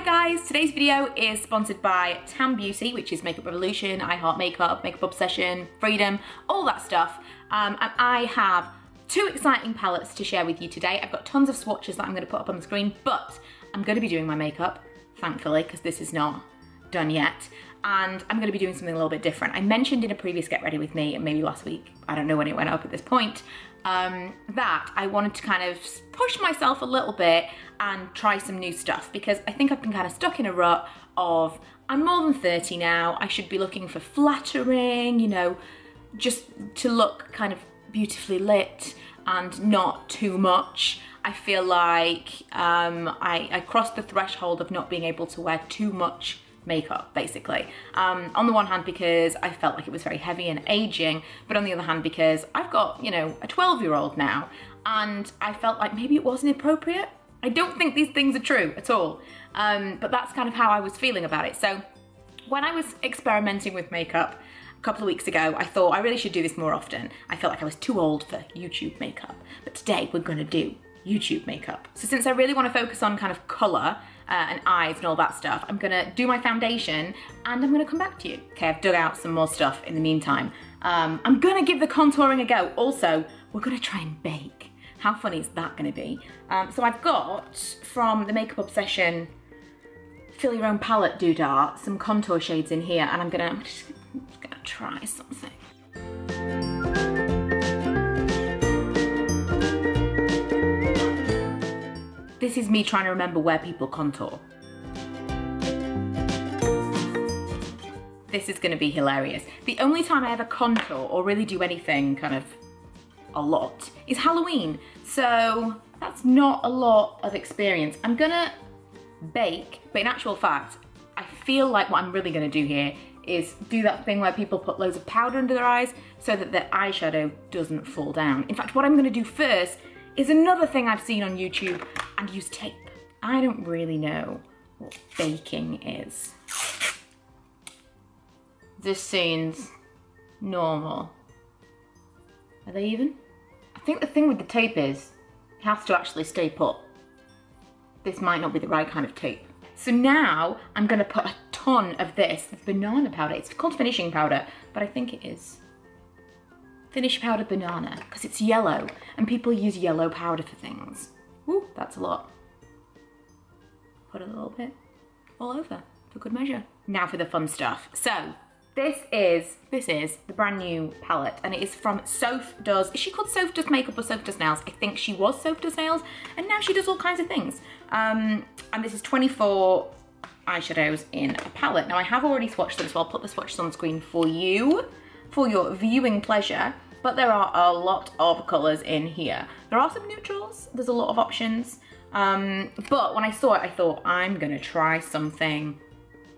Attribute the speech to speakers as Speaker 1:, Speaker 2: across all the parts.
Speaker 1: Hi guys, today's video is sponsored by Tam Beauty, which is Makeup Revolution, I Heart Makeup, Makeup Obsession, Freedom, all that stuff. And I have two exciting palettes to share with you today. I've got tons of swatches that I'm going to put up on the screen, but I'm going to be doing my makeup, thankfully, because this is not done yet. And I'm going to be doing something a little bit different. I mentioned in a previous Get Ready With Me, maybe last week, I don't know when it went up at this point, that I wanted to kind of push myself a little bit and try some new stuff, because I think I've been kind of stuck in a rut of, I'm more than 30 now, I should be looking for flattering, you know, just to look kind of beautifully lit and not too much. I feel like I crossed the threshold of not being able to wear too much makeup, basically. On the one hand, because I felt like it was very heavy and aging, but on the other hand, because I've got, you know, a 12-year-old now, and I felt like maybe it wasn't appropriate. I don't think these things are true at all, but that's kind of how I was feeling about it. So when I was experimenting with makeup a couple of weeks ago, I thought I really should do this more often. I felt like I was too old for YouTube makeup, but today we're gonna do YouTube makeup. So since I really want to focus on kind of colour and eyes and all that stuff, I'm gonna do my foundation and I'm gonna come back to you. Okay, I've dug out some more stuff in the meantime. I'm gonna give the contouring a go. Also, we're gonna try and bake. How funny is that gonna be? So I've got, from the Makeup Obsession Fill Your Own Palette Doodah, some contour shades in here, and I'm just gonna try something. This is me trying to remember where people contour. This is gonna be hilarious. The only time I ever contour or really do anything kind of a lot is Halloween. So that's not a lot of experience. I'm gonna bake, but in actual fact, I feel like what I'm really gonna do here is do that thing where people put loads of powder under their eyes so that their eyeshadow doesn't fall down. In fact, what I'm gonna do first is another thing I've seen on YouTube, and use tape. I don't really know what baking is. This seems normal. Are they even? I think the thing with the tape is, it has to actually stay put. This might not be the right kind of tape. So now I'm gonna put a ton of this banana powder. It's called finishing powder, but I think it is finish powder banana, because it's yellow, and people use yellow powder for things. Ooh, that's a lot. Put a little bit all over for good measure. Now for the fun stuff. So this is the brand new palette, and it is from Soph Does. Is she called Soph Does Makeup or Soph Does Nails? I think she was Soph Does Nails, and now she does all kinds of things. And this is 24 eyeshadows in a palette. Now I have already swatched them, so I'll put the swatches on screen for you, for your viewing pleasure, but there are a lot of colours in here. There are some neutrals, there's a lot of options, but when I saw it, I thought, I'm gonna try something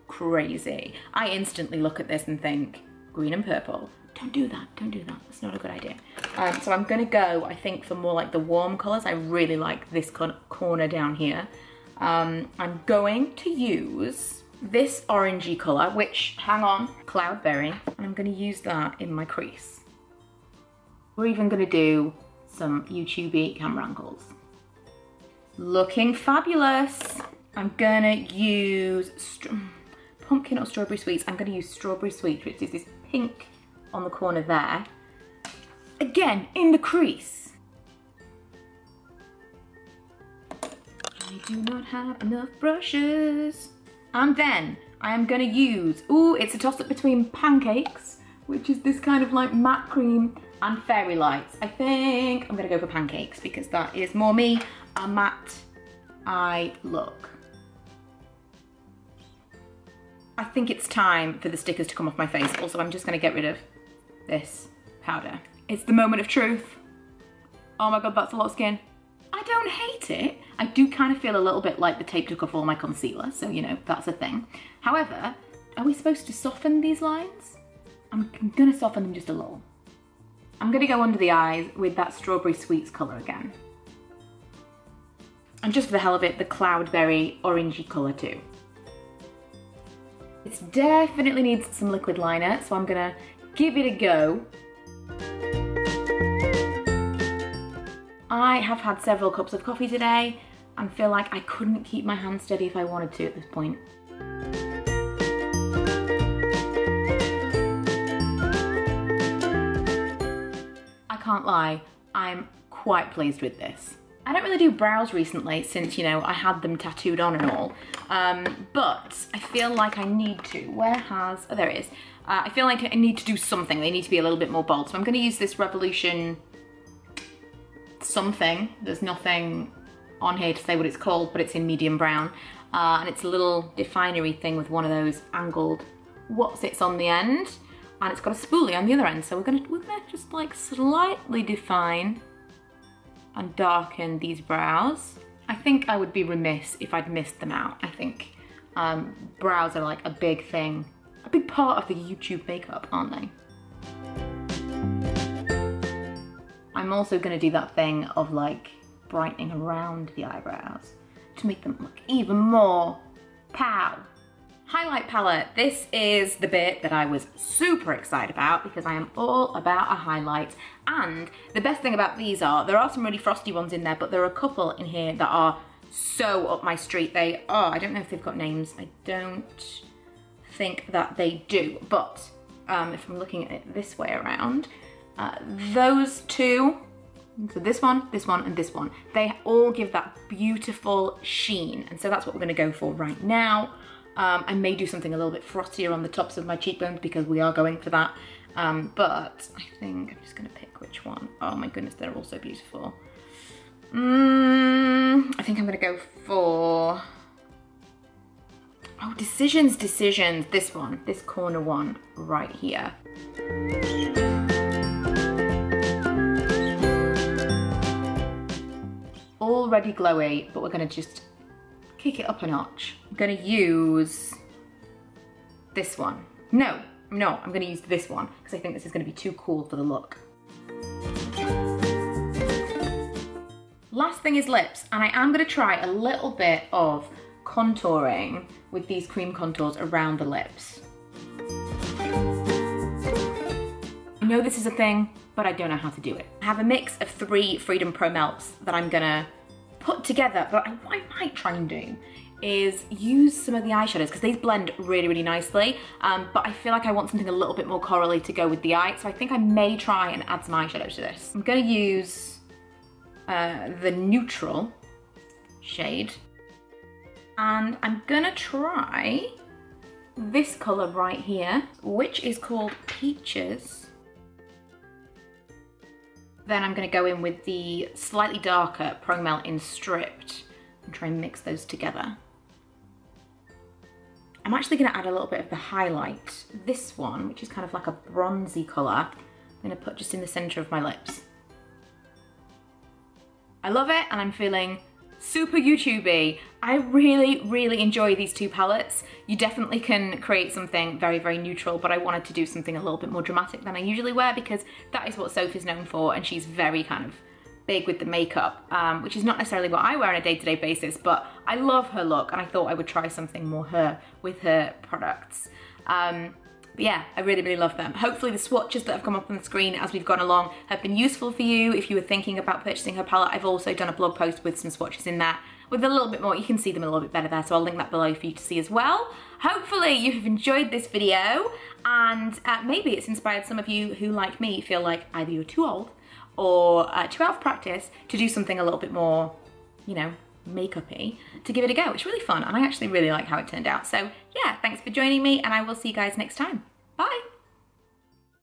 Speaker 1: crazy. I instantly look at this and think, green and purple. Don't do that, that's not a good idea. So I'm gonna go, I think, for more like the warm colours. I really like this corner down here. I'm going to use this orangey colour, which, hang on, Cloudberry, and I'm gonna use that in my crease. We're even gonna do some YouTube-y camera angles. Looking fabulous. I'm gonna use pumpkin or strawberry sweets. I'm gonna use strawberry sweet, which is this pink on the corner there. Again, in the crease. I do not have enough brushes. And then I am gonna use, ooh, it's a toss-up between pancakes, which is this kind of like matte cream, and fairy lights. I think I'm gonna go for pancakes because that is more me, a matte eye look. I think it's time for the stickers to come off my face. Also, I'm just gonna get rid of this powder. It's the moment of truth. Oh my God, that's a lot of skin. I don't hate it. I do kind of feel a little bit like the tape took off all my concealer, so you know, that's a thing. However, are we supposed to soften these lines? I'm gonna soften them just a little. I'm gonna go under the eyes with that strawberry sweets color again. And just for the hell of it, the Cloudberry orangey color too. It definitely needs some liquid liner, so I'm gonna give it a go. I have had several cups of coffee today. and feel like I couldn't keep my hand steady if I wanted to at this point. I can't lie, I'm quite pleased with this. I don't really do brows recently since, you know, I had them tattooed on and all, but I feel like I need to. Where has, oh there it is. I feel like I need to do something. They need to be a little bit more bold. So I'm gonna use this Revolution something. There's nothing on here to say what it's called, but it's in medium brown. And it's a little definery thing with one of those angled what's-its on the end. And it's got a spoolie on the other end. So we're gonna just like slightly define and darken these brows. I think I would be remiss if I'd missed them out. I think brows are like a big thing, a big part of the YouTube makeup, aren't they? I'm also gonna do that thing of like brightening around the eyebrows to make them look even more pow. Highlight palette. This is the bit that I was super excited about because I am all about a highlight. And the best thing about these are, there are some really frosty ones in there, but there are a couple in here that are so up my street. They are, I don't know if they've got names. I don't think that they do, but if I'm looking at it this way around, those two, so this one, and this one, they all give that beautiful sheen. And so that's what we're gonna go for right now. I may do something a little bit frostier on the tops of my cheekbones because we are going for that. But I think I'm just gonna pick which one. Oh my goodness, they're all so beautiful. I think I'm gonna go for, oh, decisions. This one, this corner one right here. Already glowy, but we're gonna just kick it up a notch. I'm gonna use this one. No, I'm gonna use this one because I think this is gonna be too cool for the look. Last thing is lips, and I am gonna try a little bit of contouring with these cream contours around the lips. I know this is a thing, but I don't know how to do it. I have a mix of 3 Freedom Pro Melts that I'm gonna put together, but what I might try and do is use some of the eyeshadows because these blend really, really nicely, but I feel like I want something a little bit more corally to go with the eye, so I think I may try and add some eyeshadows to this. I'm gonna use the neutral shade, and I'm gonna try this color right here, which is called Peaches. Then I'm gonna go in with the slightly darker Pro Melt in Stripped and try and mix those together. I'm actually gonna add a little bit of the highlight. This one, which is kind of like a bronzy color, I'm gonna put just in the center of my lips. I love it, and I'm feeling super YouTubey. I really, really enjoy these two palettes. You definitely can create something very, very neutral, but I wanted to do something a little bit more dramatic than I usually wear because that is what Soph is known for, and she's very kind of big with the makeup, which is not necessarily what I wear on a day-to-day basis, but I love her look, and I thought I would try something more her with her products. But yeah, I really, really love them. Hopefully the swatches that have come up on the screen as we've gone along have been useful for you if you were thinking about purchasing her palette. I've also done a blog post with some swatches in that with a little bit more, you can see them a little bit better there, so I'll link that below for you to see as well. Hopefully you have enjoyed this video, and maybe it's inspired some of you who, like me, feel like either you're too old or too out of practice to do something a little bit more, you know, makeup-y, to give it a go. It's really fun, and I actually really like how it turned out. So yeah, thanks for joining me, and I will see you guys next time.